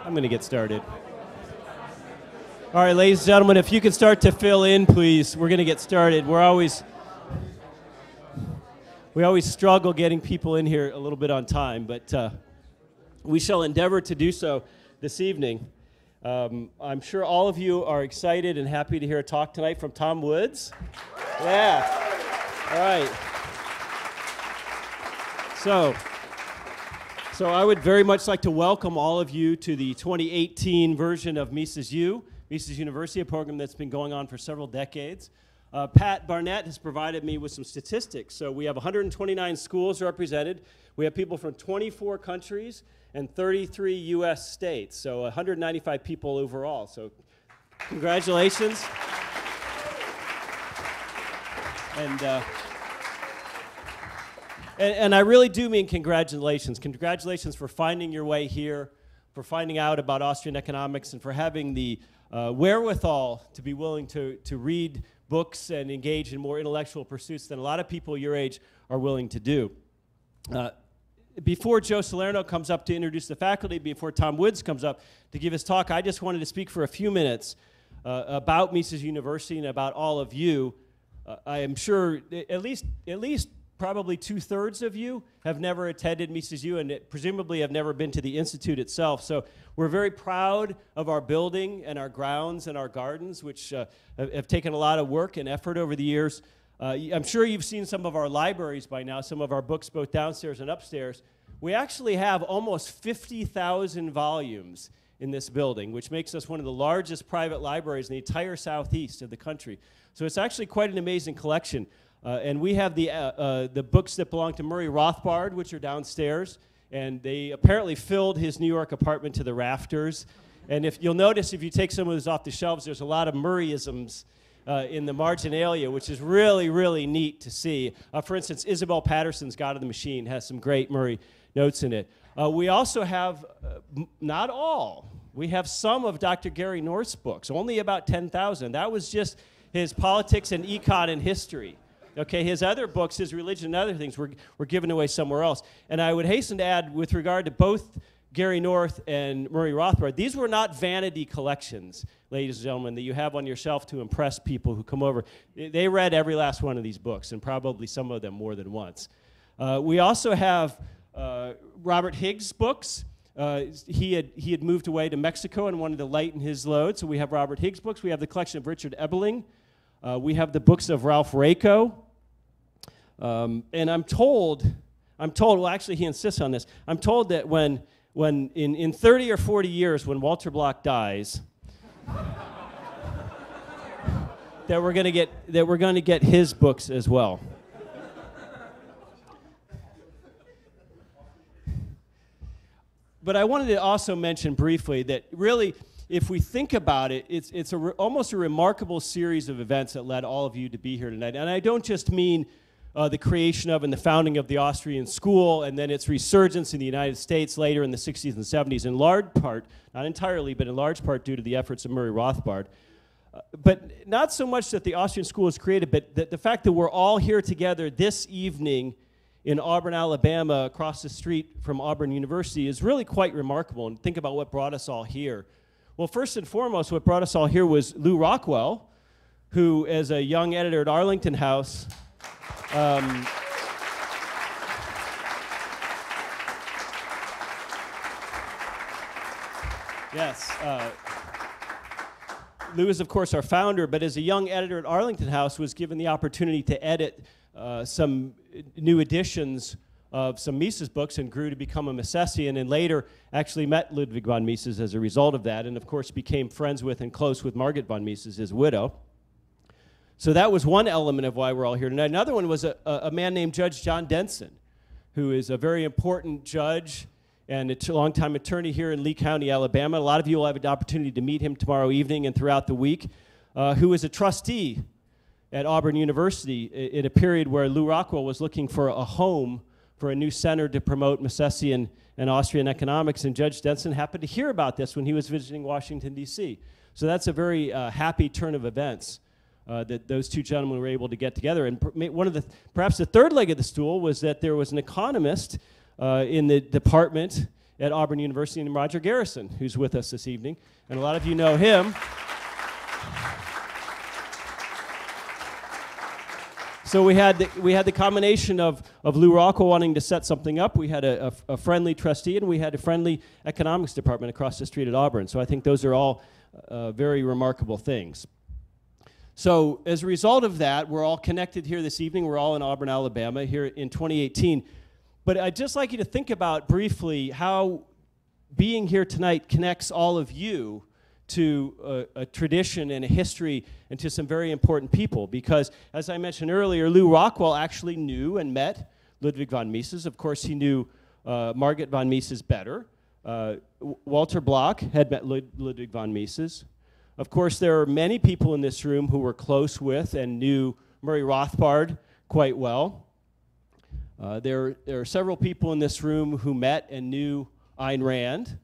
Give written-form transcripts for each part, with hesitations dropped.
I'm going to get started. All right, ladies and gentlemen, if you can start to fill in, please. We're going to get started. We always struggle getting people in here a little bit on time, but we shall endeavor to do so this evening. I'm sure all of you are excited and happy to hear a talk tonight from Tom Woods. Yeah. All right. So I would very much like to welcome all of you to the 2018 version of Mises University, a program that's been going on for several decades. Pat Barnett has provided me with some statistics. So we have 129 schools represented. We have people from 24 countries and 33 U.S. states, so 195 people overall. So congratulations. And I really do mean congratulations. Congratulations for finding your way here, for finding out about Austrian economics, and for having the wherewithal to be willing to read books and engage in more intellectual pursuits than a lot of people your age are willing to do. Before Joe Salerno comes up to introduce the faculty, before Tom Woods comes up to give his talk, I just wanted to speak for a few minutes about Mises University and about all of you. I am sure at least probably 2/3 of you have never attended Mises U and presumably have never been to the Institute itself. So we're very proud of our building and our grounds and our gardens, which have taken a lot of work and effort over the years. I'm sure you've seen some of our libraries by now, some of our books both downstairs and upstairs. We actually have almost 50,000 volumes in this building, which makes us one of the largest private libraries in the entire southeast of the country. So it's actually quite an amazing collection. And we have the books that belong to Murray Rothbard, which are downstairs, and they apparently filled his New York apartment to the rafters. And if you'll notice, if you take some of those off the shelves, there's a lot of Murrayisms in the marginalia, which is really, really neat to see. For instance, Isabel Patterson's God of the Machine has some great Murray notes in it. We also have, not all, we have some of Dr. Gary North's books, only about 10,000. That was just his politics and econ and history. Okay, his other books, his religion and other things were given away somewhere else. And I would hasten to add, with regard to both Gary North and Murray Rothbard, these were not vanity collections, ladies and gentlemen, that you have on your shelf to impress people who come over. They read every last one of these books, and probably some of them more than once. We also have Robert Higgs' books. He had moved away to Mexico and wanted to lighten his load, so we have Robert Higgs' books. We have the collection of Richard Ebeling. We have the books of Ralph Raico. And I'm told, well, actually he insists on this, I'm told that when in 30 or 40 years, when Walter Block dies, that we're going to get his books as well. But I wanted to also mention briefly that really, if we think about it, it's almost a remarkable series of events that led all of you to be here tonight. And I don't just mean the creation of and the founding of the Austrian School and then its resurgence in the United States later in the 60s and 70s, in large part, not entirely, but in large part due to the efforts of Murray Rothbard. But not so much that the Austrian School was created, but the fact that we're all here together this evening in Auburn, Alabama, across the street from Auburn University is really quite remarkable. And think about what brought us all here. Well, first and foremost, what brought us all here was Lew Rockwell, who, as a young editor at Arlington House, Lew is, of course, our founder, but as a young editor at Arlington House was given the opportunity to edit some new editions of some Mises books and grew to become a Misesian, and later actually met Ludwig von Mises as a result of that, and of course became friends with and close with Margit von Mises, his widow. So that was one element of why we're all here tonight. Another one was a man named Judge John Denson, who is a very important judge and a longtime attorney here in Lee County, Alabama. A lot of you will have an opportunity to meet him tomorrow evening and throughout the week, who is a trustee at Auburn University in a period where Lew Rockwell was looking for a home for a new center to promote Misesian and Austrian economics, and Judge Denson happened to hear about this when he was visiting Washington, D.C. So that's a very happy turn of events that those two gentlemen were able to get together. And perhaps the third leg of the stool was that there was an economist in the department at Auburn University named Roger Garrison, who's with us this evening. And a lot of you know him. So we had the combination of Lou Rockwell wanting to set something up. We had a friendly trustee, and we had a friendly economics department across the street at Auburn. So I think those are all very remarkable things. So as a result of that, we're all connected here this evening. We're all in Auburn, Alabama here in 2018. But I'd just like you to think about briefly how being here tonight connects all of you to a tradition and a history and to some very important people. Because, as I mentioned earlier, Lou Rockwell actually knew and met Ludwig von Mises. Of course, he knew Margaret von Mises better. Walter Block had met Ludwig von Mises. Of course, there are many people in this room who were close with and knew Murray Rothbard quite well. There are several people in this room who met and knew Ayn Rand.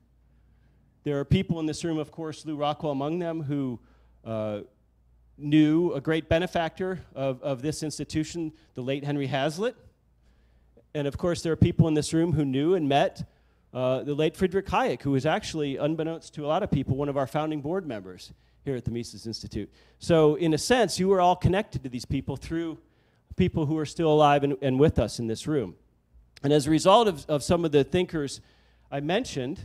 There are people in this room, of course, Lou Rockwell among them, who knew a great benefactor of this institution, the late Henry Hazlitt. And of course, there are people in this room who knew and met the late Friedrich Hayek, who was actually, unbeknownst to a lot of people, one of our founding board members here at the Mises Institute. So in a sense, you were all connected to these people through people who are still alive and with us in this room. And as a result of some of the thinkers I mentioned,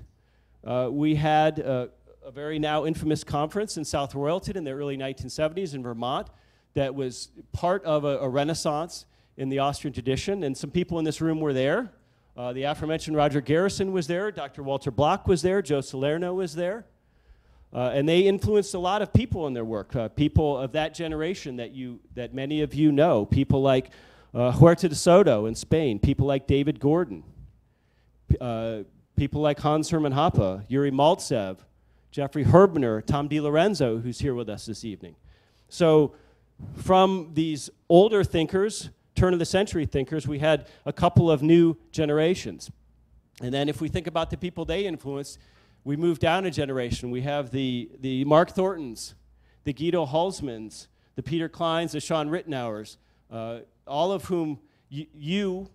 we had a very now infamous conference in South Royalton in the early 1970s in Vermont that was part of a renaissance in the Austrian tradition, and some people in this room were there. The aforementioned Roger Garrison was there, Dr. Walter Block was there, Joe Salerno was there, and they influenced a lot of people in their work, people of that generation that many of you know, people like Huerta de Soto in Spain, people like David Gordon, people like Hans Hermann Hoppe, Yuri Maltsev, Jeffrey Herbner, Tom DiLorenzo, who's here with us this evening. So from these older thinkers, turn-of-the-century thinkers, we had a couple of new generations. And then if we think about the people they influenced, we move down a generation. We have the Mark Thorntons, the Guido Hulsmans, the Peter Kleins, the Sean Rittenauers, all of whom you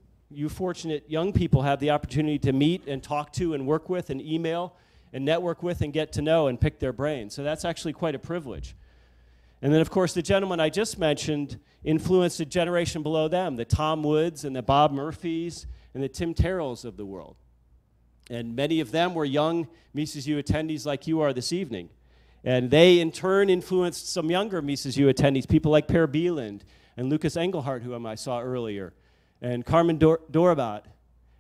fortunate young people have the opportunity to meet and talk to and work with and email and network with and get to know and pick their brains. So that's actually quite a privilege. And then, of course, the gentleman I just mentioned influenced a generation below them, the Tom Woods and the Bob Murphys and the Tim Terrells of the world. And many of them were young Mises U attendees like you are this evening. And they, in turn, influenced some younger Mises U attendees, people like Per Bieland and Lucas Engelhardt, whom I saw earlier, and Carmen Dorabat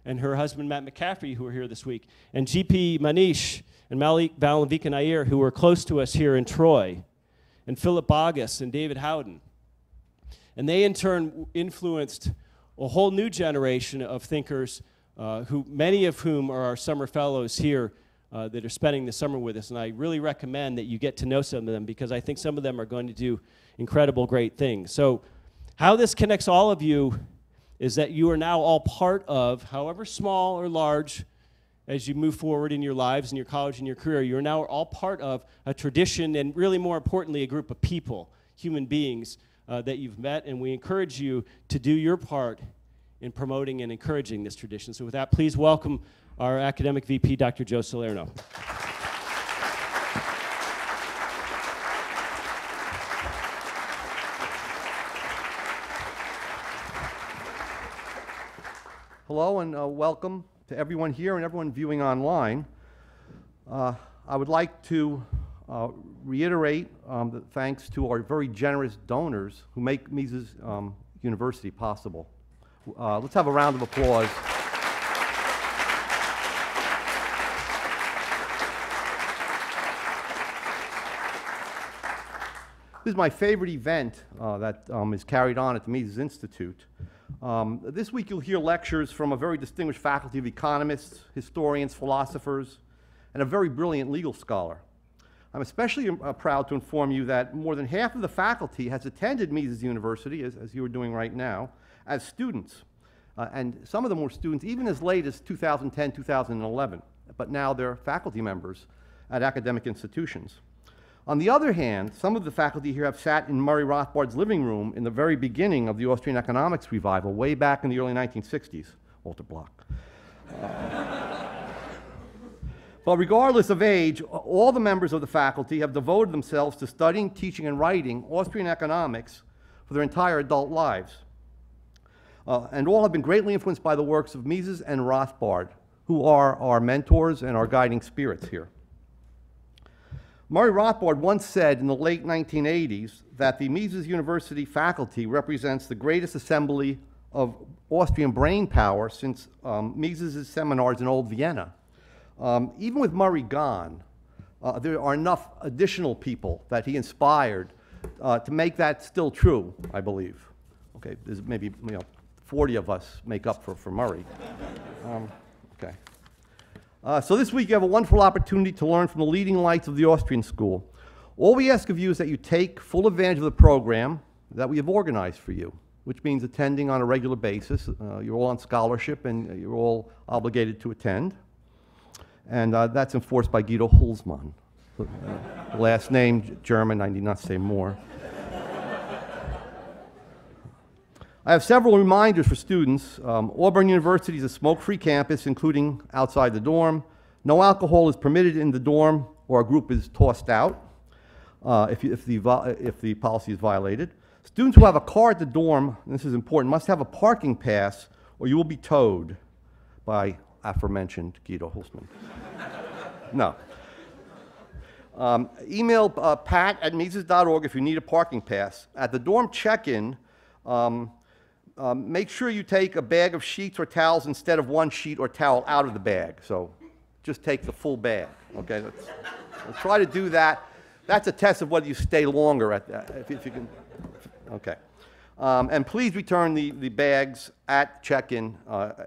and her husband Matt McCaffrey, who were here this week, and G.P. Manish and Malik Valenvika Nair, who were close to us here in Troy, and Philip Bogus and David Howden. And they, in turn, influenced a whole new generation of thinkers, many of whom are our summer fellows here that are spending the summer with us. And I really recommend that you get to know some of them, because I think some of them are going to do incredible, great things. So how this connects all of you is that you are now all part of, however small or large, as you move forward in your lives, in your college, and your career, you're now all part of a tradition, and really more importantly, a group of people, human beings that you've met, and we encourage you to do your part in promoting and encouraging this tradition. So with that, please welcome our academic VP, Dr. Joe Salerno. Hello and welcome to everyone here and everyone viewing online. I would like to reiterate the thanks to our very generous donors who make Mises University possible. Let's have a round of applause. This is my favorite event that is carried on at the Mises Institute. This week you'll hear lectures from a very distinguished faculty of economists, historians, philosophers, and a very brilliant legal scholar. I'm especially proud to inform you that more than half of the faculty has attended Mises University, as you are doing right now, as students. And some of them were students even as late as 2010, 2011, but now they're faculty members at academic institutions. On the other hand, some of the faculty here have sat in Murray Rothbard's living room in the very beginning of the Austrian economics revival, way back in the early 1960s, Walter Block. But regardless of age, all the members of the faculty have devoted themselves to studying, teaching, and writing Austrian economics for their entire adult lives. And all have been greatly influenced by the works of Mises and Rothbard, who are our mentors and our guiding spirits here. Murray Rothbard once said in the late 1980s that the Mises University faculty represents the greatest assembly of Austrian brain power since Mises' seminars in Old Vienna. Even with Murray gone, there are enough additional people that he inspired to make that still true, I believe. Okay, there's maybe 40 of us make up for Murray. Okay. So this week you have a wonderful opportunity to learn from the leading lights of the Austrian School. All we ask of you is that you take full advantage of the program that we have organized for you, which means attending on a regular basis. You're all on scholarship and you're all obligated to attend. And that's enforced by Guido Hulsmann. Last name, German, I need not say more. I have several reminders for students. Auburn University is a smoke-free campus, including outside the dorm. No alcohol is permitted in the dorm, or a group is tossed out if the policy is violated. Students who have a car at the dorm, and this is important, must have a parking pass, or you will be towed by aforementioned Guido Hulsmann. No. Email pat@mises.org if you need a parking pass. At the dorm check-in, make sure you take a bag of sheets or towels instead of one sheet or towel out of the bag. So just take the full bag, okay? We'll try to do that. That's a test of whether you stay longer at that, if you can, okay. And please return the bags at check-in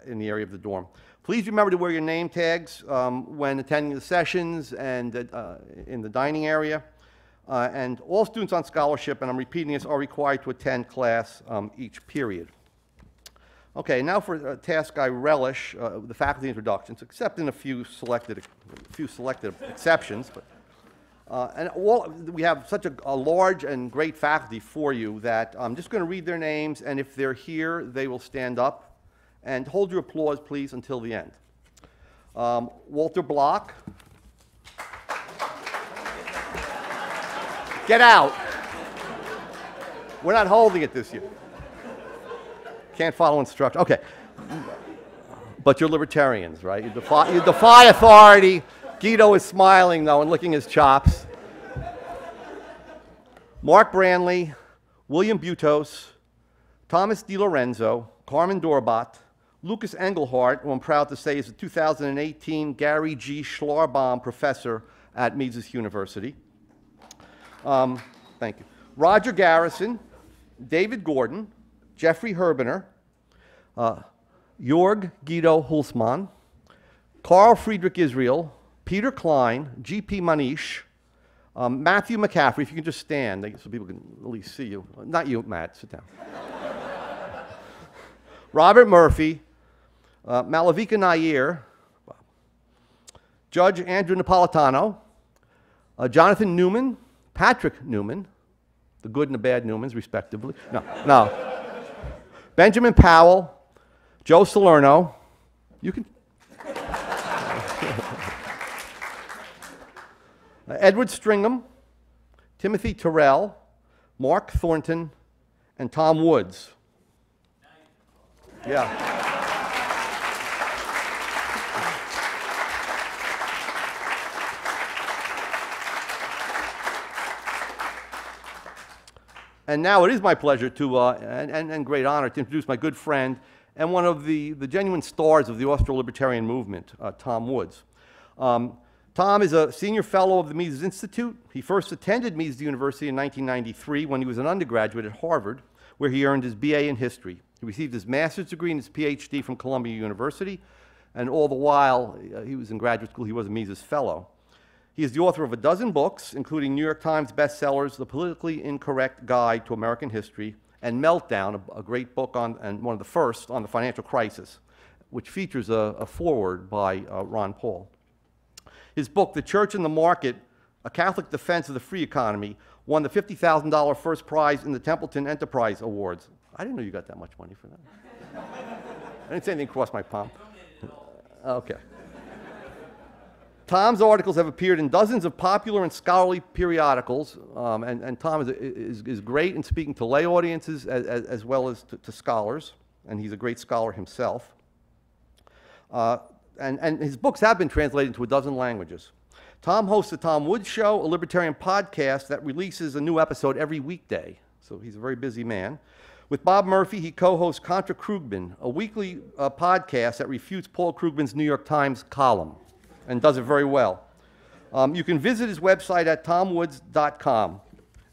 in the area of the dorm. Please remember to wear your name tags when attending the sessions and in the dining area. And all students on scholarship, and I'm repeating this, are required to attend class each period. Okay, now for a task I relish, the faculty introductions, except in a few selected exceptions. But, we have such a large and great faculty for you that I'm just going to read their names, and if they're here, they will stand up. And hold your applause, please, until the end. Walter Block. Get out. We're not holding it this year. Can't follow instructions. Okay. But you're libertarians, right? You defy authority. Guido is smiling, though, and licking his chops. Mark Branley, William Butos, Thomas DiLorenzo, Carmen Dorbat, Lucas Engelhardt, who I'm proud to say is a 2018 Gary G. Schlarbaum Professor at Mises University. Thank you. Roger Garrison, David Gordon, Jeffrey Herbener, Jorg Guido Hulsmann, Carl Friedrich Israel, Peter Klein, G.P. Manish, Matthew McCaffrey, if you can just stand so people can at least see you. Not you, Matt, sit down. Robert Murphy, Malavika Nair, Judge Andrew Napolitano, Jonathan Newman, Patrick Newman, the good and the bad Newmans, respectively. No. Benjamin Powell, Joe Salerno. You can. Edward Stringham, Timothy Terrell, Mark Thornton, and Tom Woods. Yeah. And now it is my pleasure to, and great honor, to introduce my good friend and one of the genuine stars of the Austro-Libertarian movement, Tom Woods. Tom is a senior fellow of the Mises Institute. He first attended Mises University in 1993 when he was an undergraduate at Harvard, where he earned his BA in history. He received his master's degree and his PhD from Columbia University, and all the while he was in graduate school, he was a Mises Fellow. He is the author of a dozen books, including New York Times bestsellers, The Politically Incorrect Guide to American History, and Meltdown, a great book and one of the first on the financial crisis, which features a foreword by Ron Paul. His book, The Church and the Market, A Catholic Defense of the Free Economy, won the $50,000 first prize in the Templeton Enterprise Awards. I didn't know you got that much money for that. I didn't say anything crossed my palm. Okay. Tom's articles have appeared in dozens of popular and scholarly periodicals, and Tom is great in speaking to lay audiences as well as to scholars, and he's a great scholar himself. And his books have been translated into a dozen languages. Tom hosts the Tom Woods Show, a libertarian podcast that releases a new episode every weekday, so he's a very busy man. With Bob Murphy, he co-hosts Contra Krugman, a weekly podcast that refutes Paul Krugman's New York Times column, and does it very well. You can visit his website at tomwoods.com.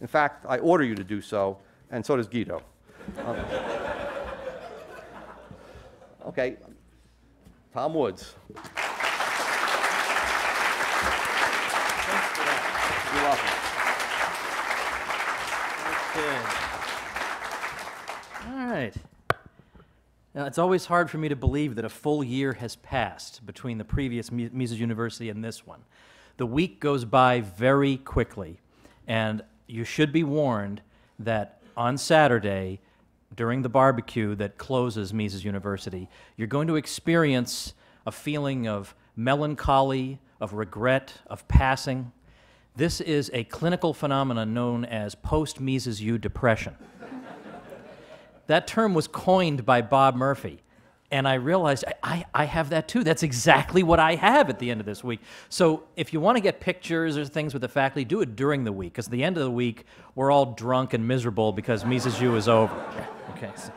In fact, I order you to do so, and so does Guido. Okay, Tom Woods. Thanks for that. You're welcome. All right. Now, it's always hard for me to believe that a full year has passed between the previous Mises University and this one. The week goes by very quickly, and you should be warned that on Saturday, during the barbecue that closes Mises University, you're going to experience a feeling of melancholy, of regret, of passing. This is a clinical phenomenon known as post-Mises U depression. That term was coined by Bob Murphy, and I realized I have that too. That's exactly what I have at the end of this week. So if you want to get pictures or things with the faculty, do it during the week, because at the end of the week, we're all drunk and miserable because Mises U is over. Okay. So.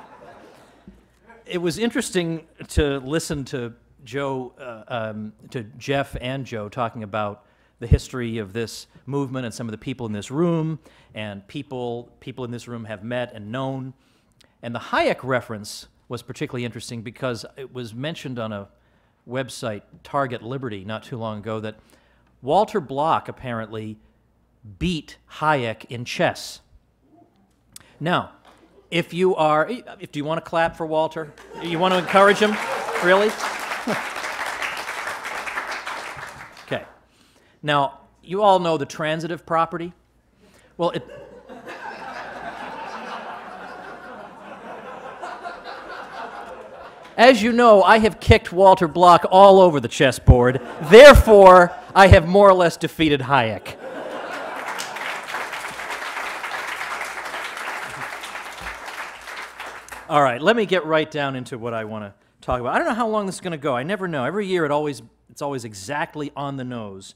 It was interesting to listen to to Jeff and Joe talking about the history of this movement and some of the people in this room, and people in this room have met and known. And the Hayek reference was particularly interesting because it was mentioned on a website, Target Liberty, not too long ago, that Walter Block apparently beat Hayek in chess. Now, do you want to clap for Walter? You want to encourage him? Really? Okay. Now, you all know the transitive property. Well, as you know, I have kicked Walter Block all over the chessboard. Therefore, I have more or less defeated Hayek. All right, let me get right down into what I want to talk about. I don't know how long this is going to go. I never know. Every year it's always exactly on the nose.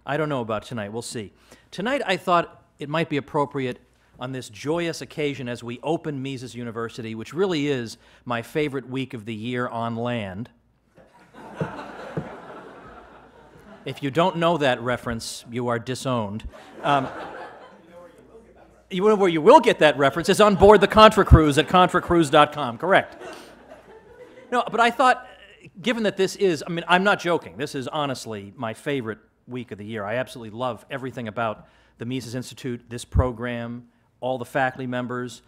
I don't know about tonight. We'll see. Tonight I thought it might be appropriate on this joyous occasion as we open Mises University, which really is my favorite week of the year on land. If you don't know that reference, you are disowned. You know where you will get that reference is on board the Contra Cruise at contracruise.com, correct. No, but I thought, given that this is, I'm not joking, this is honestly my favorite week of the year. I absolutely love everything about the Mises Institute, this program, all the faculty members.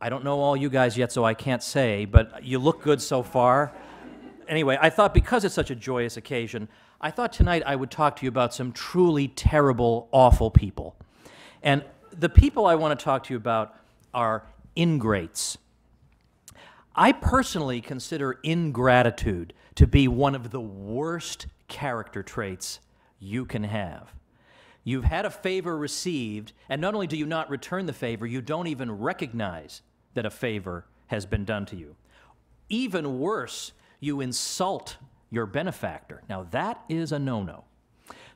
I don't know all you guys yet, so I can't say, but you look good so far. Anyway, I thought because it's such a joyous occasion, I thought tonight I would talk to you about some truly terrible, awful people. And the people I want to talk to you about are ingrates. I personally consider ingratitude to be one of the worst character traits you can have. You've had a favor received, and not only do you not return the favor, you don't even recognize that a favor has been done to you. Even worse, you insult your benefactor. Now, that is a no-no.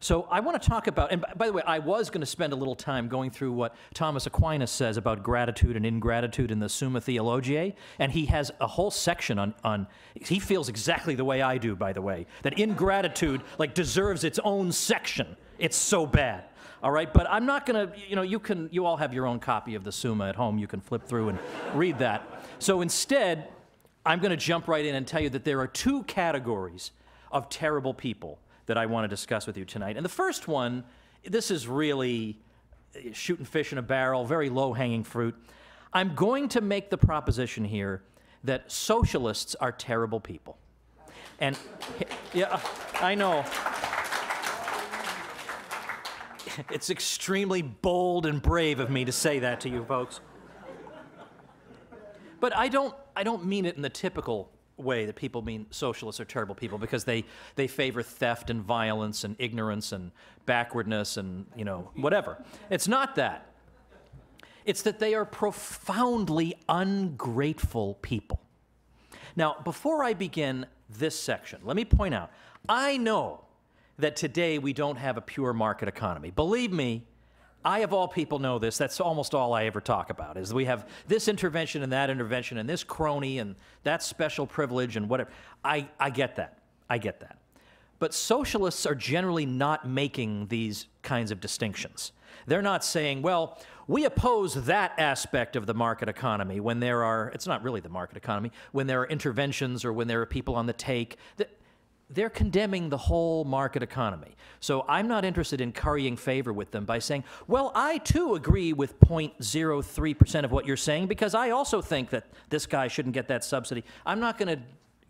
So I want to talk about, and by the way, I was going to spend a little time going through what Thomas Aquinas says about gratitude and ingratitude in the Summa Theologiae, and he has a whole section on he feels exactly the way I do, by the way, that ingratitude deserves its own section. It's so bad. All right, but I'm not going to, you all have your own copy of the Summa at home. You can flip through and read that. So instead, I'm going to jump right in and tell you that there are two categories of terrible people that I want to discuss with you tonight. And the first one, this is really shooting fish in a barrel, very low-hanging fruit. I'm going to make the proposition here that socialists are terrible people. And, yeah, I know. It's extremely bold and brave of me to say that to you folks. But I don't mean it in the typical way that people mean socialists are terrible people because they favor theft and violence and ignorance and backwardness and, you know, whatever. It's not that. It's that they are profoundly ungrateful people. Now, before I begin this section, let me point out, I know that today we don't have a pure market economy. Believe me, I, of all people, know this. That's almost all I ever talk about, is we have this intervention and this crony and that special privilege and whatever. I get that. I get that. But socialists are generally not making these kinds of distinctions. They're not saying, well, we oppose that aspect of the market economy when there are, it's not really the market economy, when there are interventions or when there are people on the take. They're condemning the whole market economy. So I'm not interested in currying favor with them by saying, well, I too agree with 0.03% of what you're saying because I also think that this guy shouldn't get that subsidy. I'm not going to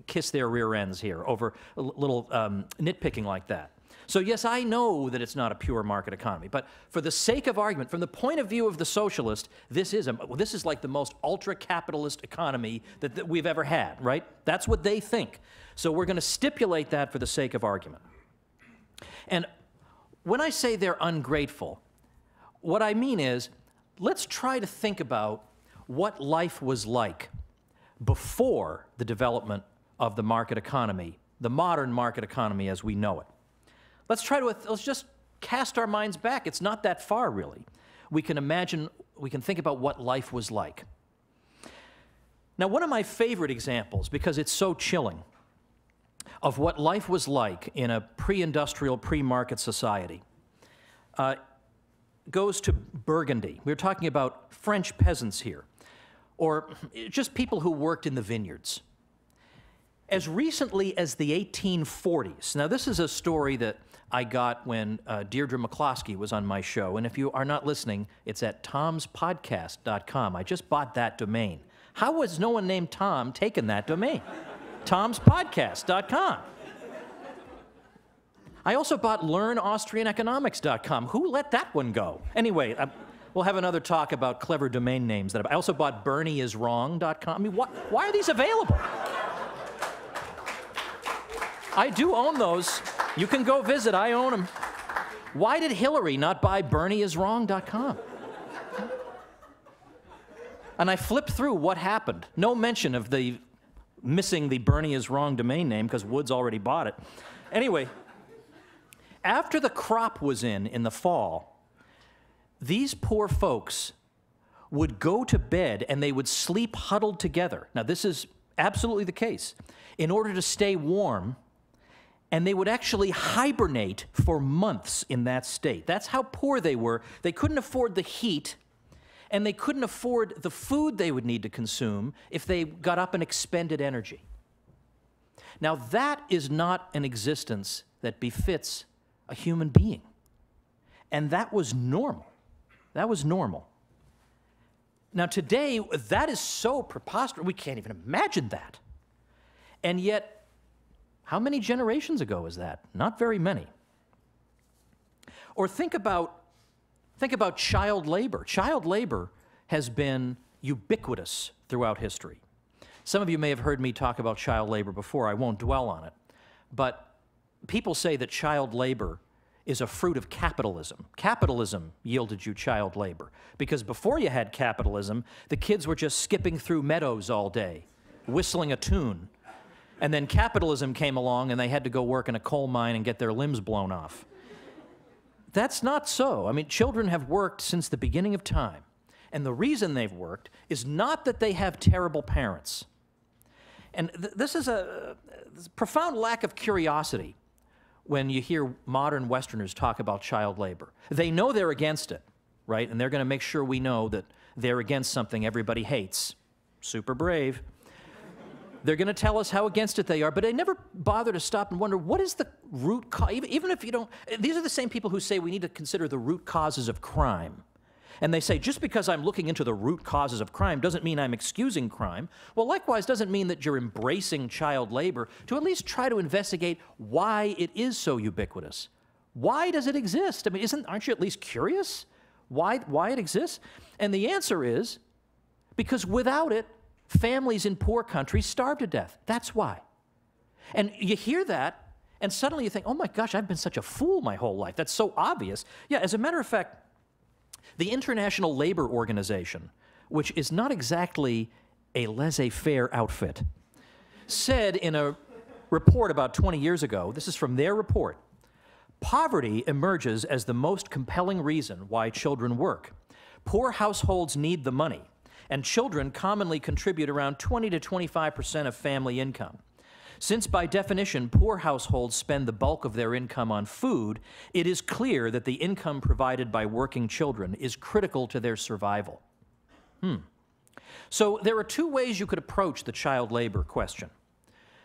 kiss their rear ends here over a little nitpicking like that. So yes, I know that it's not a pure market economy, but for the sake of argument, from the point of view of the socialist, this is like the most ultra-capitalist economy that we've ever had, right? That's what they think. So we're going to stipulate that for the sake of argument. And when I say they're ungrateful, what I mean is, let's try to think about what life was like before the development of the market economy, the modern market economy as we know it. Let's just cast our minds back. It's not that far, really. We can think about what life was like. Now, one of my favorite examples, because it's so chilling, of what life was like in a pre-industrial, pre-market society, goes to Burgundy. We're talking about French peasants here, or just people who worked in the vineyards. As recently as the 1840s, now this is a story that I got when Deirdre McCloskey was on my show, and if you are not listening, it's at tomspodcast.com. I just bought that domain. How has no one named Tom taken that domain? tomspodcast.com. I also bought learnaustrianeconomics.com. Who let that one go? Anyway, we'll have another talk about clever domain names. I also bought bernieiswrong.com. I mean, why are these available? I do own those. You can go visit. I own them. Why did Hillary not buy bernieiswrong.com? And I flipped through what happened. No mention of the missing the Bernie is wrong domain name because Woods already bought it. Anyway, after the crop was in the fall, these poor folks would go to bed and they would sleep huddled together. Now, this is absolutely the case. In order to stay warm, and they would actually hibernate for months in that state. That's how poor they were. They couldn't afford the heat, and they couldn't afford the food they would need to consume if they got up and expended energy. Now, that is not an existence that befits a human being. And that was normal. That was normal. Now, today, that is so preposterous, we can't even imagine that. And yet, how many generations ago is that? Not very many. Or think about child labor. Child labor has been ubiquitous throughout history. Some of you may have heard me talk about child labor before. I won't dwell on it. But people say that child labor is a fruit of capitalism. Capitalism yielded you child labor. Because before you had capitalism, the kids were just skipping through meadows all day, whistling a tune. And then capitalism came along and they had to go work in a coal mine and get their limbs blown off. That's not so. I mean, children have worked since the beginning of time. And the reason they've worked is not that they have terrible parents. And this is a profound lack of curiosity when you hear modern Westerners talk about child labor. They know they're against it, right? And they're going to make sure we know that they're against something everybody hates. Super brave. They're going to tell us how against it they are, but they never bother to stop and wonder, what is the root cause? Even if you don't, these are the same people who say we need to consider the root causes of crime. And they say, just because I'm looking into the root causes of crime doesn't mean I'm excusing crime. Well, likewise, doesn't mean that you're embracing child labor to at least try to investigate why it is so ubiquitous. Why does it exist? I mean, aren't you at least curious why it exists? And the answer is, because without it, families in poor countries starve to death. That's why. And you hear that, and suddenly you think, oh my gosh, I've been such a fool my whole life. That's so obvious. Yeah, as a matter of fact, the International Labor Organization, which is not exactly a laissez-faire outfit, said in a report about 20 years ago, this is from their report, poverty emerges as the most compelling reason why children work. Poor households need the money, and children commonly contribute around 20 to 25% of family income. Since by definition poor households spend the bulk of their income on food, it is clear that the income provided by working children is critical to their survival. So there are two ways you could approach the child labor question.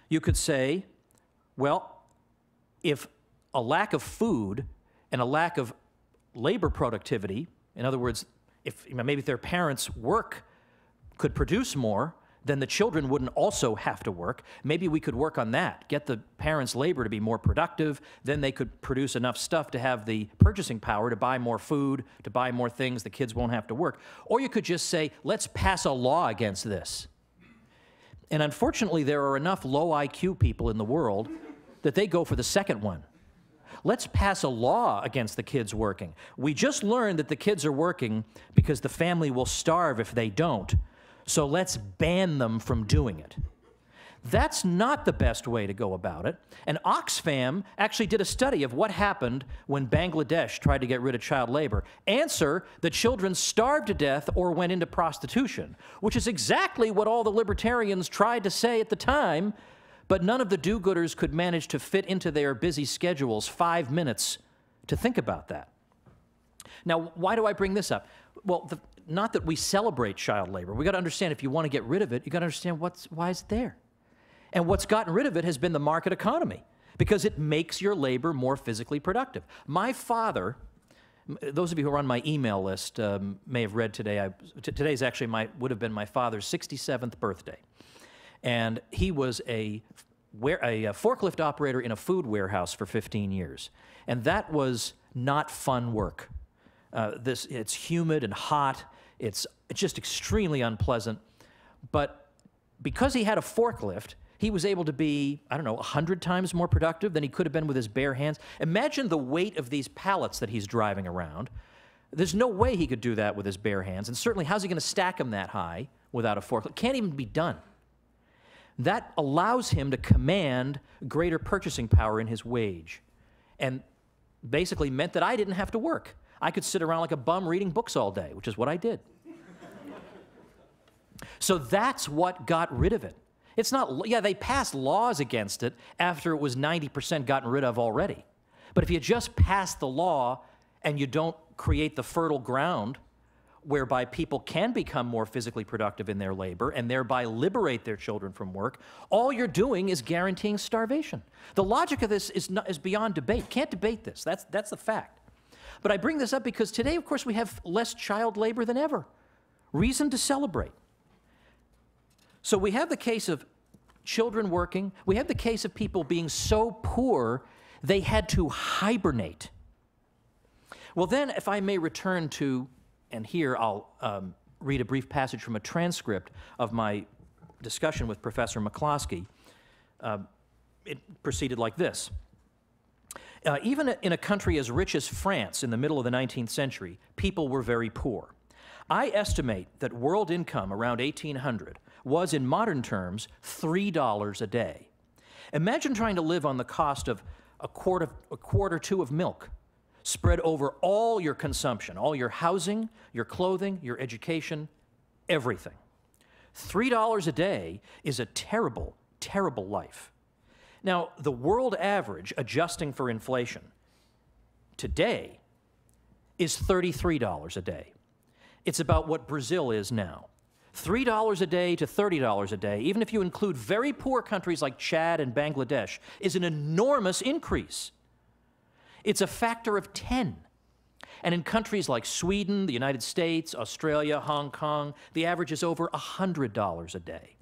You could say, well, if a lack of food and a lack of labor productivity, in other words, if maybe their parents' work could produce more, then the children wouldn't also have to work. Maybe we could work on that, get the parents' labor to be more productive, then they could produce enough stuff to have the purchasing power to buy more food, to buy more things, the kids won't have to work. Or you could just say, let's pass a law against this. And unfortunately, there are enough low IQ people in the world that they go for the second one. Let's pass a law against the kids working. We just learned that the kids are working because the family will starve if they don't. So let's ban them from doing it. That's not the best way to go about it. And Oxfam actually did a study of what happened when Bangladesh tried to get rid of child labor. Answer, the children starved to death or went into prostitution, which is exactly what all the libertarians tried to say at the time, but none of the do-gooders could manage to fit into their busy schedules 5 minutes to think about that. Now, why do I bring this up? Well, not that we celebrate child labor. We got to understand if you want to get rid of it, you got to understand why it's there. And what's gotten rid of it has been the market economy because it makes your labor more physically productive. My father, those of you who are on my email list may have read today, today's actually would have been my father's 67th birthday. And he was a forklift operator in a food warehouse for 15 years. And that was not fun work. It's humid and hot. It's just extremely unpleasant. But because he had a forklift, he was able to be, I don't know, 100 times more productive than he could have been with his bare hands. Imagine the weight of these pallets that he's driving around. There's no way he could do that with his bare hands. And certainly, how's he going to stack them that high without a forklift? Can't even be done. That allows him to command greater purchasing power in his wage. And basically meant that I didn't have to work. I could sit around like a bum reading books all day, which is what I did. So that's what got rid of it. It's not, yeah, they passed laws against it after it was 90% gotten rid of already. But if you just pass the law and you don't create the fertile ground whereby people can become more physically productive in their labor and thereby liberate their children from work, all you're doing is guaranteeing starvation. The logic of this is beyond debate. Can't debate this. That's the fact. But I bring this up because today, of course, we have less child labor than ever. Reason to celebrate. So we have the case of children working. We have the case of people being so poor they had to hibernate. Well, then, if I may return to, and here I'll read a brief passage from a transcript of my discussion with Professor McCloskey. It proceeded like this. Even in a country as rich as France in the middle of the 19th century, people were very poor. I estimate that world income around 1800 was, in modern terms, $3 a day. Imagine trying to live on the cost of a quart or two of milk, spread over all your consumption, all your housing, your clothing, your education, everything. $3 a day is a terrible, terrible life. Now, the world average, adjusting for inflation, today is $33 a day. It's about what Brazil is now. $3 a day to $30 a day, even if you include very poor countries like Chad and Bangladesh, is an enormous increase. It's a factor of 10. And in countries like Sweden, the United States, Australia, Hong Kong, the average is over $100 a day.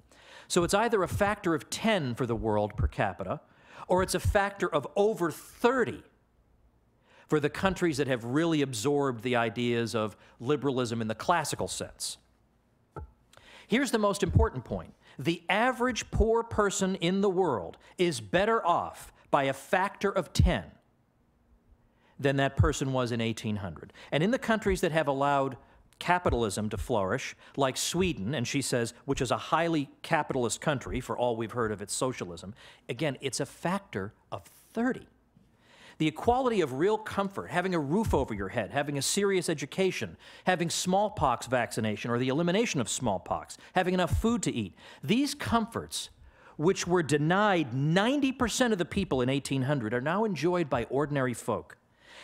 So it's either a factor of 10 for the world per capita, or it's a factor of over 30 for the countries that have really absorbed the ideas of liberalism in the classical sense. Here's the most important point. The average poor person in the world is better off by a factor of 10 than that person was in 1800. And in the countries that have allowed capitalism to flourish, like Sweden, and she says, which is a highly capitalist country for all we've heard of its socialism, again, it's a factor of 30. The equality of real comfort, having a roof over your head, having a serious education, having smallpox vaccination or the elimination of smallpox, having enough food to eat, these comforts, which were denied 90% of the people in 1800, are now enjoyed by ordinary folk.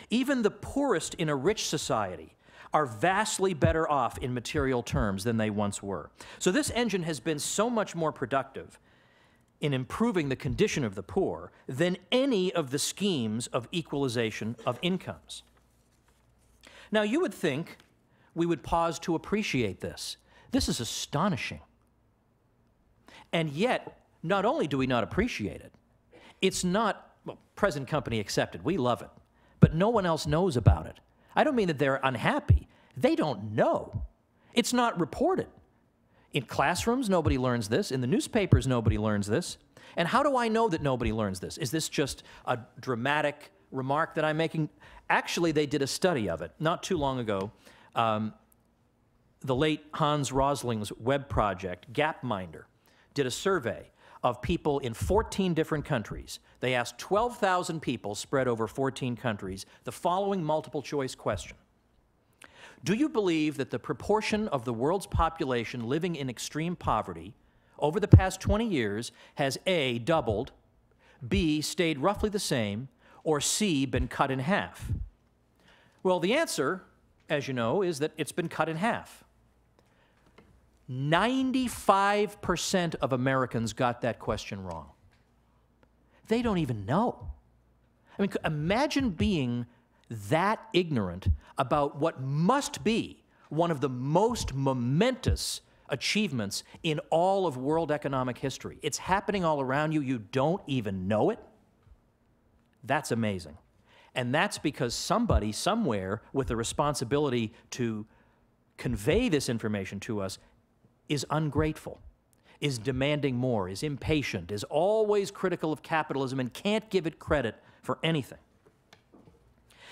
Even the poorest in a rich society are vastly better off in material terms than they once were. So this engine has been so much more productive in improving the condition of the poor than any of the schemes of equalization of incomes. Now, you would think we would pause to appreciate this. This is astonishing. And yet, not only do we not appreciate it, it's not, well, present company accepted, we love it, but no one else knows about it. I don't mean that they're unhappy. They don't know. It's not reported. In classrooms, nobody learns this. In the newspapers, nobody learns this. And how do I know that nobody learns this? Is this just a dramatic remark that I'm making? Actually, they did a study of it not too long ago. The late Hans Rosling's web project, Gapminder, did a survey of people in 14 different countries. They asked 12,000 people spread over 14 countries the following multiple choice question. Do you believe that the proportion of the world's population living in extreme poverty over the past 20 years has A, doubled, B, stayed roughly the same, or C, been cut in half? Well, the answer, as you know, is that it's been cut in half. 95% of Americans got that question wrong. They don't even know. I mean, imagine being that ignorant about what must be one of the most momentous achievements in all of world economic history. It's happening all around you. You don't even know it. That's amazing. And that's because somebody somewhere with the responsibility to convey this information to us is ungrateful, is demanding more, is impatient, is always critical of capitalism and can't give it credit for anything.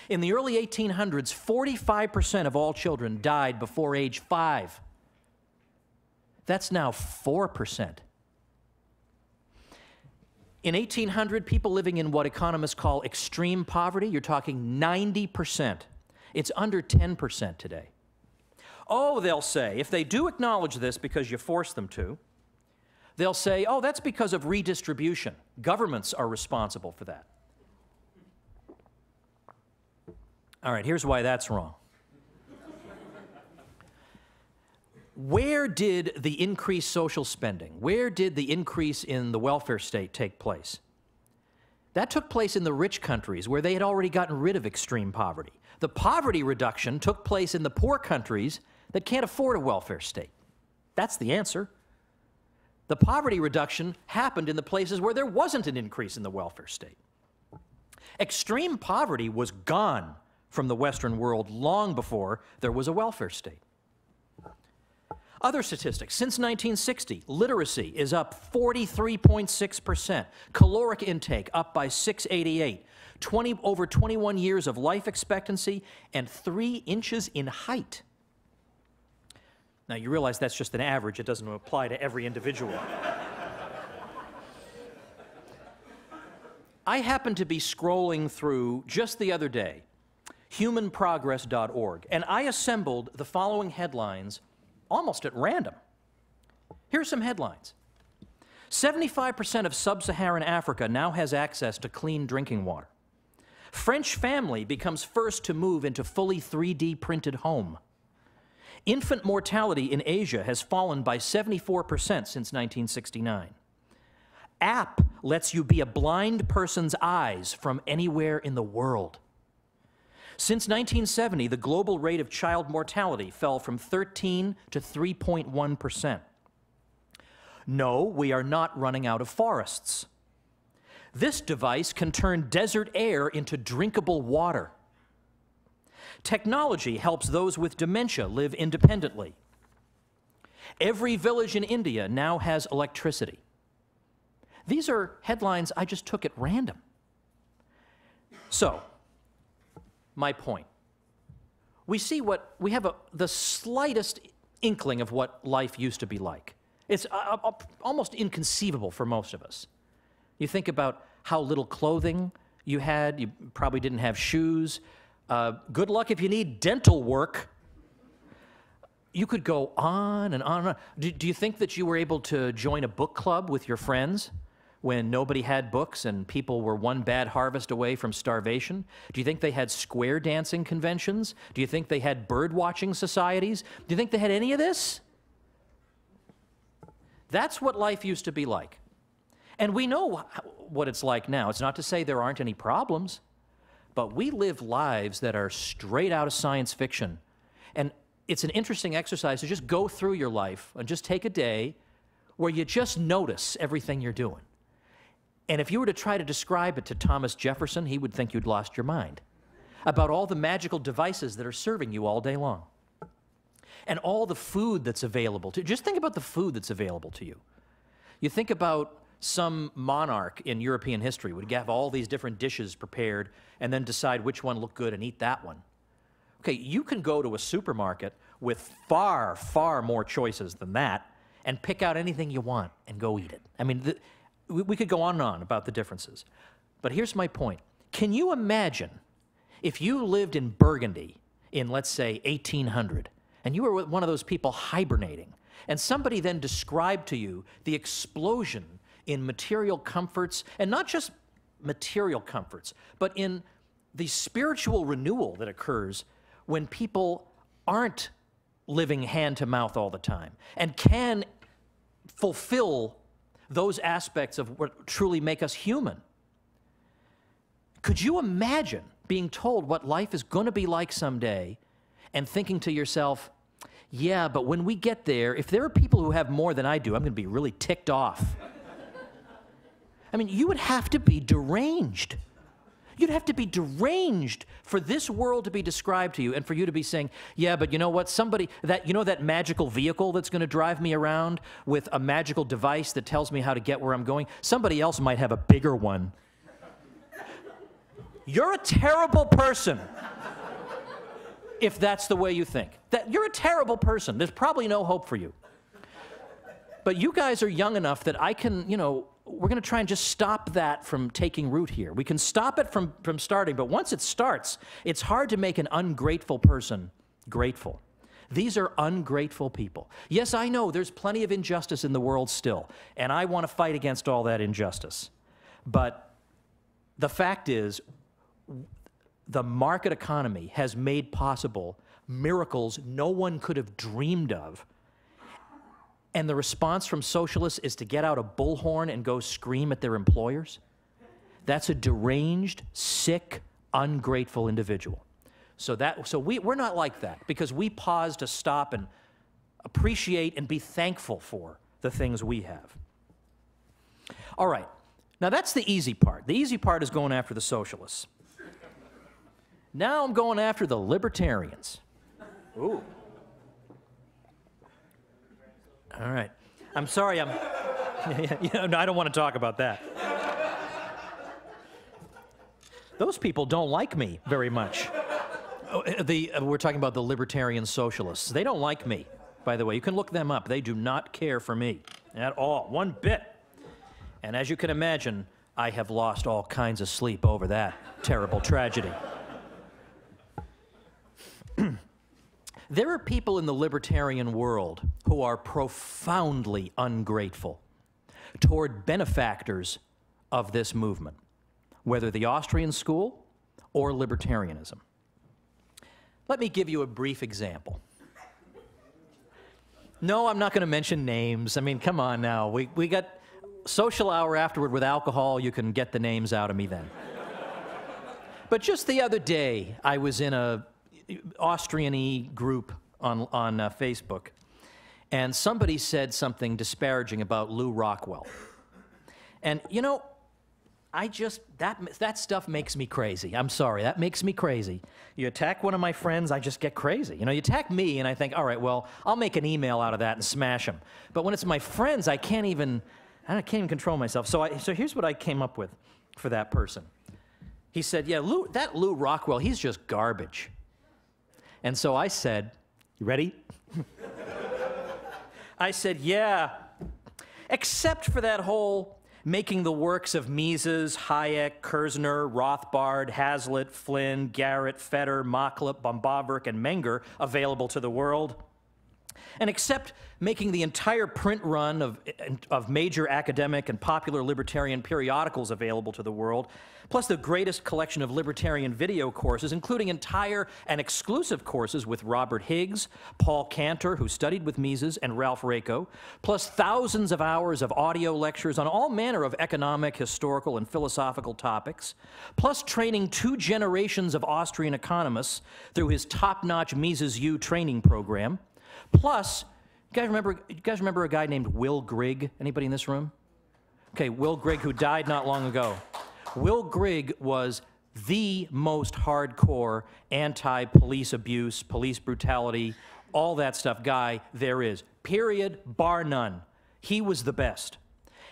In the early 1800s, 45% of all children died before age 5. That's now 4%. In 1800, people living in what economists call extreme poverty, you're talking 90%. It's under 10% today. Oh, they'll say, if they do acknowledge this because you force them to, they'll say, oh, that's because of redistribution. Governments are responsible for that. All right, here's why that's wrong. Where did the increased social spending, where did the increase in the welfare state take place? That took place in the rich countries where they had already gotten rid of extreme poverty. The poverty reduction took place in the poor countries that can't afford a welfare state. That's the answer. The poverty reduction happened in the places where there wasn't an increase in the welfare state. Extreme poverty was gone from the Western world long before there was a welfare state. Other statistics, since 1960, literacy is up 43.6%, caloric intake up by 688, over 21 years of life expectancy, and 3 inches in height. Now, you realize that's just an average. It doesn't apply to every individual. I happened to be scrolling through, just the other day, humanprogress.org, and I assembled the following headlines almost at random. Here's some headlines. 75% of sub-Saharan Africa now has access to clean drinking water. French family becomes first to move into fully 3D printed home. Infant mortality in Asia has fallen by 74% since 1969. App lets you be a blind person's eyes from anywhere in the world. Since 1970, the global rate of child mortality fell from 13 to 3.1%. No, we are not running out of forests. This device can turn desert air into drinkable water. Technology helps those with dementia live independently. Every village in India now has electricity. These are headlines I just took at random. So, my point. We have the slightest inkling of what life used to be like. It's almost inconceivable for most of us. You think about how little clothing you had. You probably didn't have shoes. Good luck if you need dental work. You could go on and on and on. Do you think that you were able to join a book club with your friends when nobody had books and people were one bad harvest away from starvation? Do you think they had square dancing conventions? Do you think they had bird watching societies? Do you think they had any of this? That's what life used to be like. And we know what it's like now. It's not to say there aren't any problems, but we live lives that are straight out of science fiction. And it's an interesting exercise to just go through your life and just take a day where you just notice everything you're doing. And if you were to try to describe it to Thomas Jefferson, he would think you'd lost your mind about all the magical devices that are serving you all day long. And all the food that's available to you. Just think about the food that's available to you. You think about some monarch in European history would have all these different dishes prepared and then decide which one looked good and eat that one. Okay, you can go to a supermarket with far, far more choices than that and pick out anything you want and go eat it. I mean, we could go on and on about the differences. But here's my point. Can you imagine if you lived in Burgundy in, let's say, 1800, and you were one of those people hibernating, and somebody then described to you the explosion in material comforts, and not just material comforts, but in the spiritual renewal that occurs when people aren't living hand to mouth all the time and can fulfill those aspects of what truly make us human. Could you imagine being told what life is going to be like someday and thinking to yourself, yeah, but when we get there, if there are people who have more than I do, I'm going to be really ticked off. I mean, you would have to be deranged. You'd have to be deranged for this world to be described to you and for you to be saying, yeah, but you know what, that magical vehicle that's going to drive me around with a magical device that tells me how to get where I'm going, somebody else might have a bigger one. You're a terrible person if that's the way you think. You're a terrible person. There's probably no hope for you. But you guys are young enough that I can, we're going to try and just stop that from taking root here. We can stop it from starting, but once it starts, it's hard to make an ungrateful person grateful. These are ungrateful people. Yes, I know there's plenty of injustice in the world still, and I want to fight against all that injustice. But the fact is, the market economy has made possible miracles no one could have dreamed of. And the response from socialists is to get out a bullhorn and go scream at their employers? That's a deranged, sick, ungrateful individual. So we're not like that because we pause to stop and appreciate and be thankful for the things we have. All right. Now that's the easy part. The easy part is going after the socialists. Now I'm going after the libertarians. Ooh. All right. I'm sorry, no, I don't want to talk about that. Those people don't like me very much. We're talking about the libertarian socialists. They don't like me, by the way. You can look them up. They do not care for me at all, one bit. And as you can imagine, I have lost all kinds of sleep over that terrible tragedy. There are people in the libertarian world who are profoundly ungrateful toward benefactors of this movement, whether the Austrian School or libertarianism. Let me give you a brief example. No, I'm not going to mention names. I mean, come on now. We got social hour afterward with alcohol. You can get the names out of me then. But just the other day, I was in a Austrian-y group on Facebook, and somebody said something disparaging about Lew Rockwell. And, that stuff makes me crazy. I'm sorry, that makes me crazy. You attack one of my friends, I just get crazy. You know, you attack me, and I think, all right, well, I'll make an email out of that and smash them. But when it's my friends, I can't even control myself. So here's what I came up with for that person. He said, yeah, Lou Rockwell, he's just garbage. And so I said, you ready? I said, yeah, except for that whole making the works of Mises, Hayek, Kerzner, Rothbard, Hazlitt, Flynn, Garrett, Fetter, Machlup, Bombaverk, and Menger available to the world. And except making the entire print run of major academic and popular libertarian periodicals available to the world, plus the greatest collection of libertarian video courses, including entire and exclusive courses with Robert Higgs, Paul Cantor, who studied with Mises, and Ralph Raico, plus thousands of hours of audio lectures on all manner of economic, historical, and philosophical topics, plus training 2 generations of Austrian economists through his top-notch Mises U training program. Plus, you guys remember a guy named Will Grigg? Anybody in this room? Okay, Will Grigg, who died not long ago. Will Grigg was the most hardcore anti-police abuse, police brutality, all that stuff guy there is. Period, bar none. He was the best.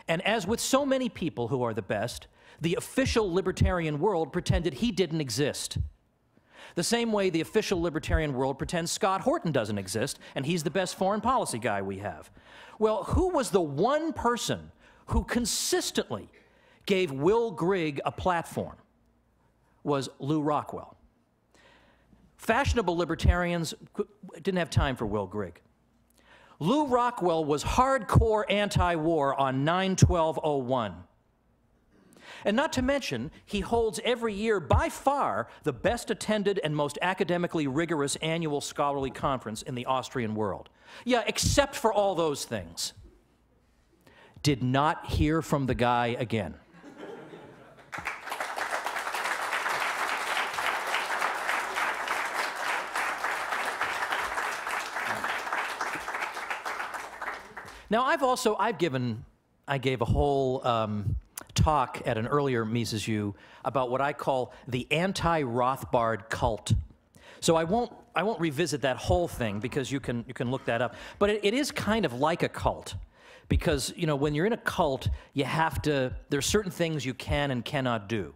And as with so many people who are the best, the official libertarian world pretended he didn't exist. The same way the official libertarian world pretends Scott Horton doesn't exist, and he's the best foreign policy guy we have. Well, who was the one person who consistently gave Will Grigg a platform? Was Lou Rockwell. Fashionable libertarians didn't have time for Will Grigg. Lou Rockwell was hardcore anti-war on 9/12/01. And not to mention, he holds every year, by far, the best attended and most academically rigorous annual scholarly conference in the Austrian world. Yeah, except for all those things. Did not hear from the guy again. Now, I gave a whole talk at an earlier Mises U about what I call the anti-Rothbard cult. So I won't revisit that whole thing because you can look that up. But it is kind of like a cult, because when you're in a cult, there's certain things you can and cannot do.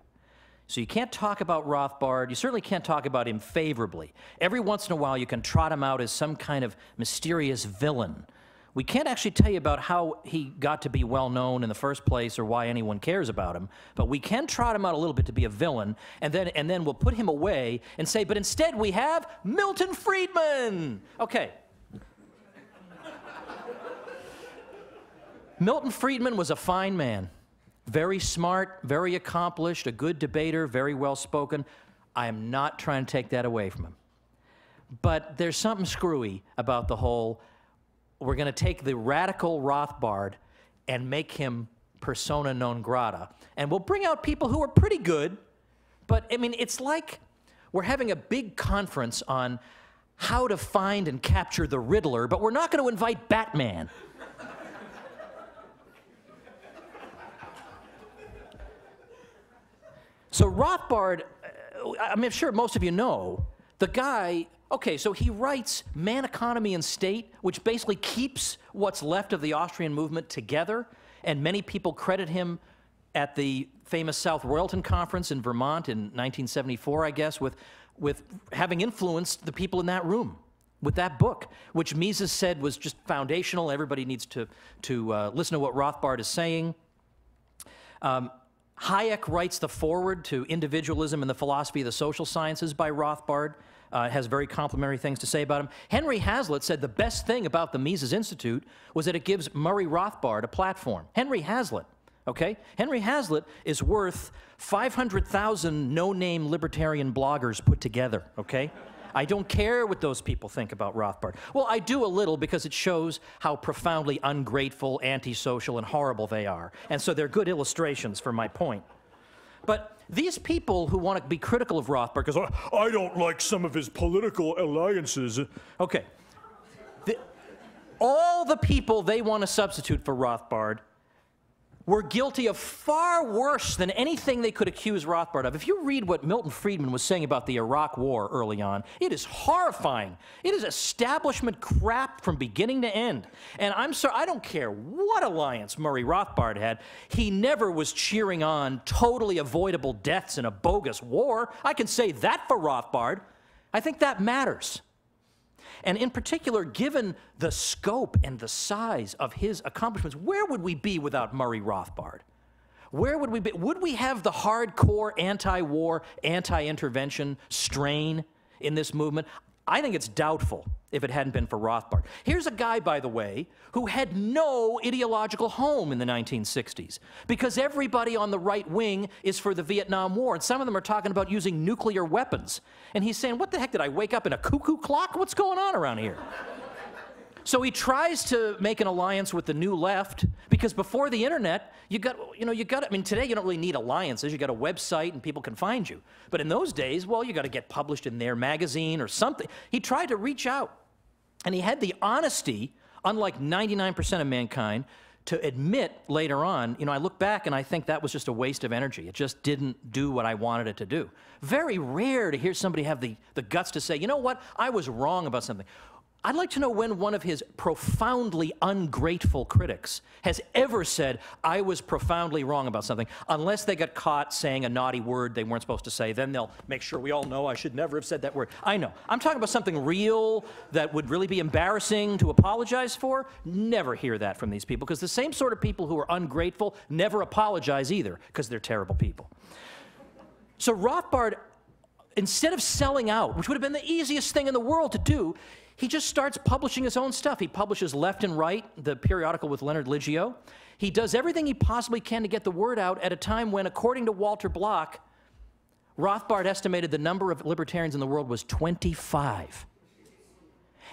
So you can't talk about Rothbard. You certainly can't talk about him favorably. Every once in a while, you can trot him out as some kind of mysterious villain. We can't actually tell you about how he got to be well known in the first place or why anyone cares about him, but we can trot him out a little bit to be a villain, and then we'll put him away and say, but instead we have Milton Friedman. Okay. Milton Friedman was a fine man, very smart, very accomplished, a good debater, very well spoken. I am not trying to take that away from him. But there's something screwy about the whole, we're going to take the radical Rothbard and make him persona non grata. And we'll bring out people who are pretty good, but I mean, it's like we're having a big conference on how to find and capture the Riddler, but we're not going to invite Batman. So Rothbard, I'm sure most of you know, the guy, okay, so he writes Man, Economy, and State, which basically keeps what's left of the Austrian movement together, and many people credit him at the famous South Royalton Conference in Vermont in 1974, I guess, with having influenced the people in that room with that book, which Mises said was just foundational. Everybody needs to listen to what Rothbard is saying. Hayek writes the foreword to Individualism and the Philosophy of the Social Sciences by Rothbard. Has very complimentary things to say about him. Henry Hazlitt said the best thing about the Mises Institute was that it gives Murray Rothbard a platform. Henry Hazlitt, okay? Henry Hazlitt is worth 500,000 no-name libertarian bloggers put together, okay? I don't care what those people think about Rothbard. Well, I do a little because it shows how profoundly ungrateful, antisocial, and horrible they are. And so they're good illustrations for my point. But these people who want to be critical of Rothbard, because I don't like some of his political alliances. Okay. All the people they want to substitute for Rothbard were guilty of far worse than anything they could accuse Rothbard of. If you read what Milton Friedman was saying about the Iraq War early on, it is horrifying. It is establishment crap from beginning to end. And I'm sorry, I don't care what alliance Murray Rothbard had, he never was cheering on totally avoidable deaths in a bogus war. I can say that for Rothbard. I think that matters. And in particular, given the scope and the size of his accomplishments, where would we be without Murray Rothbard? Where would we be? Would we have the hardcore anti-war, anti-intervention strain in this movement? I think it's doubtful if it hadn't been for Rothbard. Here's a guy, by the way, who had no ideological home in the 1960s, because everybody on the right wing is for the Vietnam War, and some of them are talking about using nuclear weapons. And he's saying, what the heck, did I wake up in a cuckoo clock? What's going on around here? So he tries to make an alliance with the New Left, because before the internet, I mean, today you don't really need alliances. You got a website and people can find you. But in those days, well, you got to get published in their magazine or something. He tried to reach out, and he had the honesty, unlike 99% of mankind, to admit later on, I look back and I think that was just a waste of energy. It just didn't do what I wanted it to do. Very rare to hear somebody have the guts to say, you know what, I was wrong about something. I'd like to know when one of his profoundly ungrateful critics has ever said, I was profoundly wrong about something, unless they got caught saying a naughty word they weren't supposed to say. Then they'll make sure we all know I should never have said that word. I know. I'm talking about something real that would really be embarrassing to apologize for. Never hear that from these people, because the same sort of people who are ungrateful never apologize either, because they're terrible people. So Rothbard, instead of selling out, which would have been the easiest thing in the world to do, he just starts publishing his own stuff. He publishes Left and Right, the periodical with Leonard Liggio. He does everything he possibly can to get the word out at a time when, according to Walter Block, Rothbard estimated the number of libertarians in the world was 25.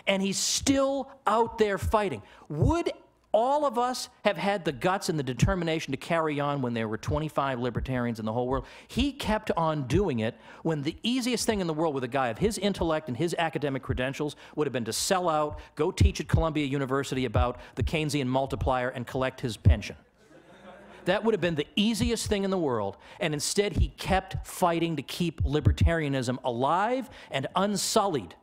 And he's still out there fighting. Would all of us have had the guts and the determination to carry on when there were 25 libertarians in the whole world? He kept on doing it when the easiest thing in the world with a guy of his intellect and his academic credentials would have been to sell out, go teach at Columbia University about the Keynesian multiplier, and collect his pension. That would have been the easiest thing in the world, and instead he kept fighting to keep libertarianism alive and unsullied.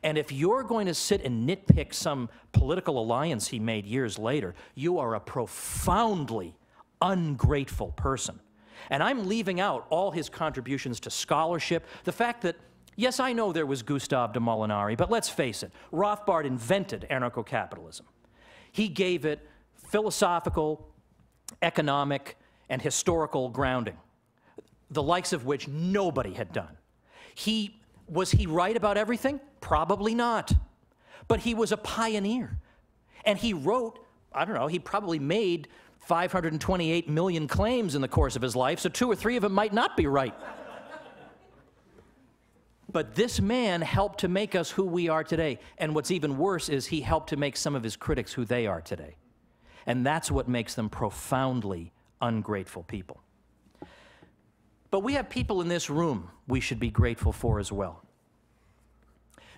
And if you're going to sit and nitpick some political alliance he made years later, you are a profoundly ungrateful person. And I'm leaving out all his contributions to scholarship, the fact that, yes, I know there was Gustave de Molinari, but let's face it, Rothbard invented anarcho-capitalism. He gave it philosophical, economic, and historical grounding, the likes of which nobody had done. Was he right about everything? Probably not. But he was a pioneer. And he wrote, I don't know, he probably made 528 million claims in the course of his life, so 2 or 3 of them might not be right. But this man helped to make us who we are today. And what's even worse is he helped to make some of his critics who they are today. And that's what makes them profoundly ungrateful people. But we have people in this room we should be grateful for as well.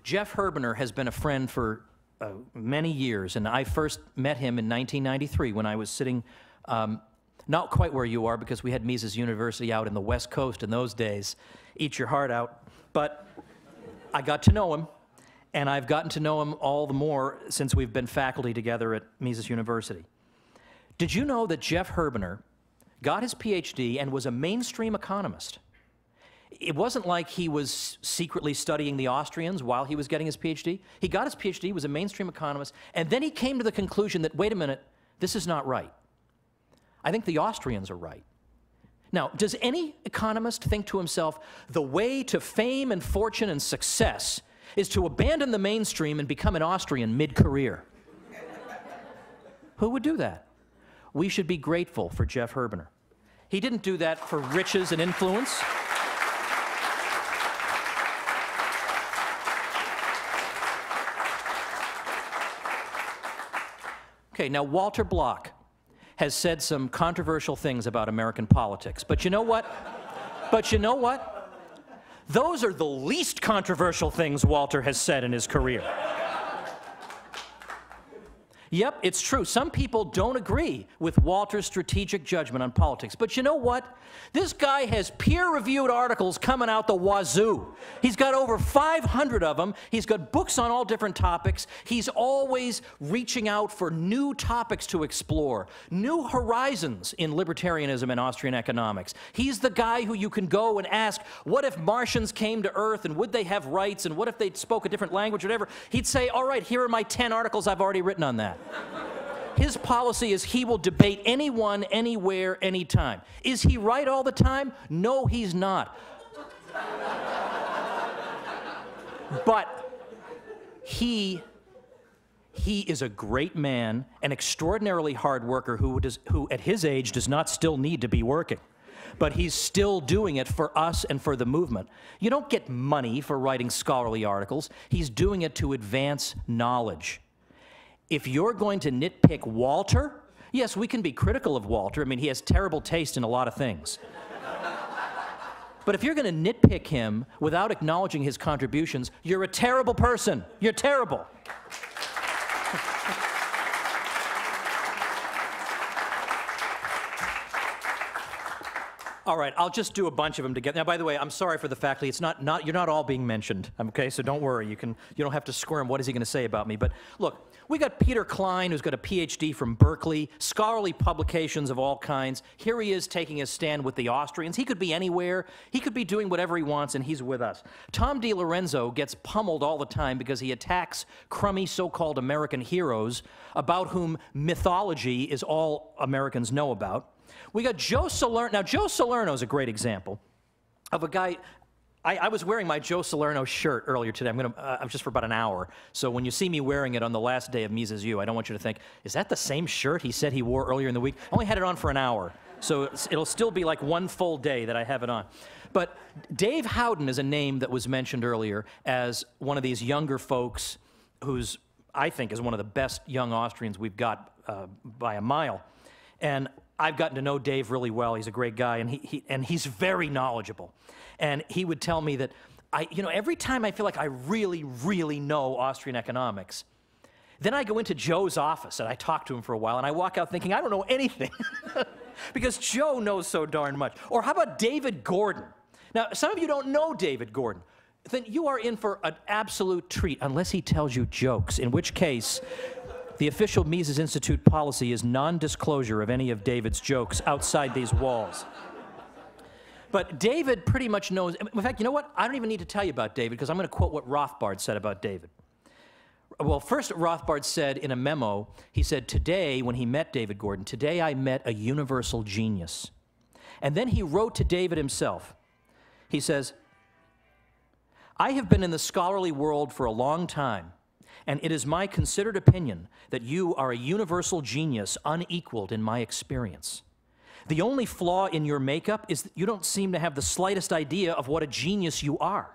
Jeff Herbener has been a friend for many years, and I first met him in 1993 when I was sitting, not quite where you are, because we had Mises University out in the West Coast in those days. Eat your heart out. But I got to know him, and I've gotten to know him all the more since we've been faculty together at Mises University. Did you know that Jeff Herbener got his PhD and was a mainstream economist? It wasn't like he was secretly studying the Austrians while he was getting his PhD. He got his PhD, was a mainstream economist, and then he came to the conclusion that, wait a minute, this is not right. I think the Austrians are right. Now, does any economist think to himself, the way to fame and fortune and success is to abandon the mainstream and become an Austrian mid-career? Who would do that? We should be grateful for Jeff Herbener. He didn't do that for riches and influence. Okay, now Walter Block has said some controversial things about American politics, but you know what? Those are the least controversial things Walter has said in his career. Yep, it's true. Some people don't agree with Walter's strategic judgment on politics. But you know what? This guy has peer-reviewed articles coming out the wazoo. He's got over 500 of them. He's got books on all different topics. He's always reaching out for new topics to explore, new horizons in libertarianism and Austrian economics. He's the guy who you can go and ask, what if Martians came to Earth and would they have rights and what if they spoke a different language or whatever? He'd say, all right, here are my 10 articles I've already written on that. His policy is he will debate anyone, anywhere, anytime. Is he right all the time? No, he's not. But he is a great man, an extraordinarily hard worker who at his age does not still need to be working. But he's still doing it for us and for the movement. You don't get money for writing scholarly articles. He's doing it to advance knowledge. If you're going to nitpick Walter, yes, we can be critical of Walter. I mean, he has terrible taste in a lot of things. But if you're going to nitpick him without acknowledging his contributions, you're a terrible person. You're terrible. All right, I'll just do a bunch of them together. Now, by the way, I'm sorry for the faculty. It's not you're not all being mentioned, okay? So don't worry. You don't have to squirm. What is he going to say about me? But look, we got Peter Klein, who's got a PhD from Berkeley, scholarly publications of all kinds. Here he is taking his stand with the Austrians. He could be anywhere. He could be doing whatever he wants, and he's with us. Tom DiLorenzo gets pummeled all the time because he attacks crummy so-called American heroes about whom mythology is all Americans know about. We got Joe Salerno. Now, Joe Salerno is a great example of a guy. I was wearing my Joe Salerno shirt earlier today. I'm just for about an hour. So when you see me wearing it on the last day of Mises U, I don't want you to think, is that the same shirt he said he wore earlier in the week? I only had it on for an hour. So it'll still be like one full day that I have it on. But Dave Howden is a name that was mentioned earlier as one of these younger folks who's, I think, is one of the best young Austrians we've got by a mile. And I've gotten to know Dave really well. He's a great guy, and he's very knowledgeable. And he would tell me that, every time I feel like I really, really know Austrian economics, then I go into Joe's office and I talk to him for a while, and I walk out thinking I don't know anything because Joe knows so darn much. Or how about David Gordon? Now, some of you don't know David Gordon. Then you are in for an absolute treat, unless he tells you jokes, in which case the official Mises Institute policy is non-disclosure of any of David's jokes outside these walls. But David pretty much knows. In fact, you know what? I don't even need to tell you about David because I'm going to quote what Rothbard said about David. Well, first Rothbard said in a memo, he said, today, when he met David Gordon, today I met a universal genius. And then he wrote to David himself. He says, I have been in the scholarly world for a long time, and it is my considered opinion that you are a universal genius unequaled in my experience. The only flaw in your makeup is that you don't seem to have the slightest idea of what a genius you are.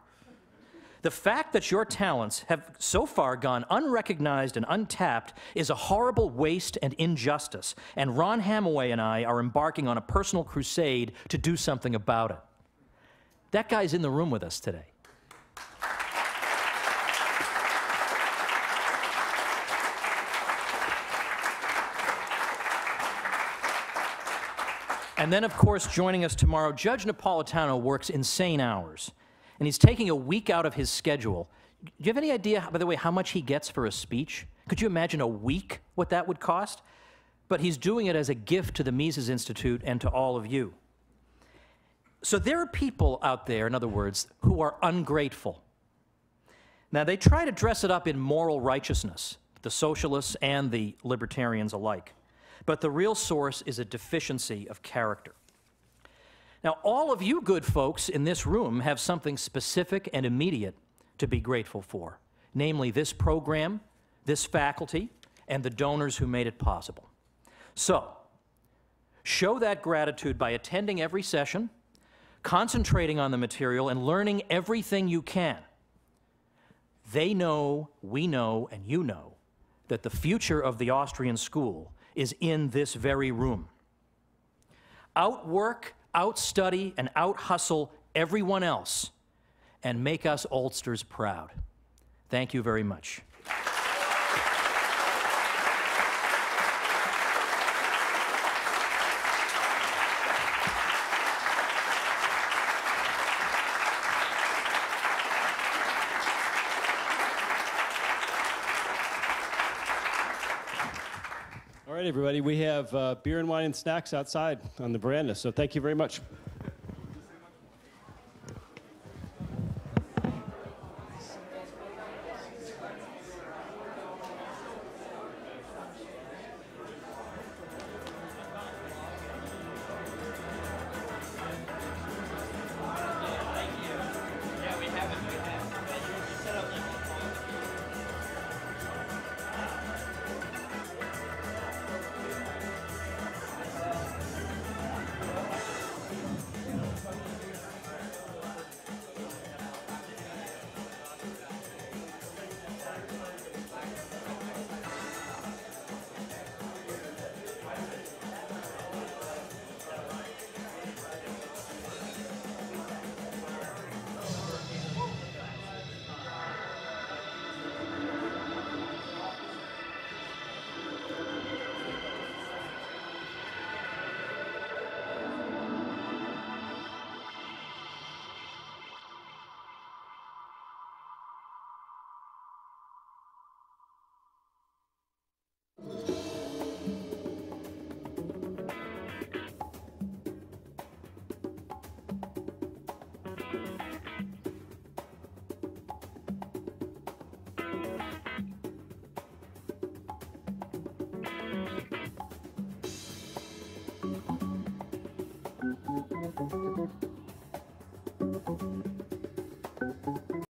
The fact that your talents have so far gone unrecognized and untapped is a horrible waste and injustice, and Ron Hamaway and I are embarking on a personal crusade to do something about it. That guy's in the room with us today. And then, of course, joining us tomorrow, Judge Napolitano works insane hours, and he's taking a week out of his schedule. Do you have any idea, by the way, how much he gets for a speech? Could you imagine a week, what that would cost? But he's doing it as a gift to the Mises Institute and to all of you. So there are people out there, in other words, who are ungrateful. Now, they try to dress it up in moral righteousness, the socialists and the libertarians alike. But the real source is a deficiency of character. Now, all of you good folks in this room have something specific and immediate to be grateful for, namely this program, this faculty, and the donors who made it possible. So, show that gratitude by attending every session, concentrating on the material, and learning everything you can. They know, we know, and you know that the future of the Austrian School is in this very room. Outwork, outstudy, and out-hustle everyone else, and make us Oldsters proud. Thank you very much. everybody. We have beer and wine and snacks outside on the veranda, so thank you very much.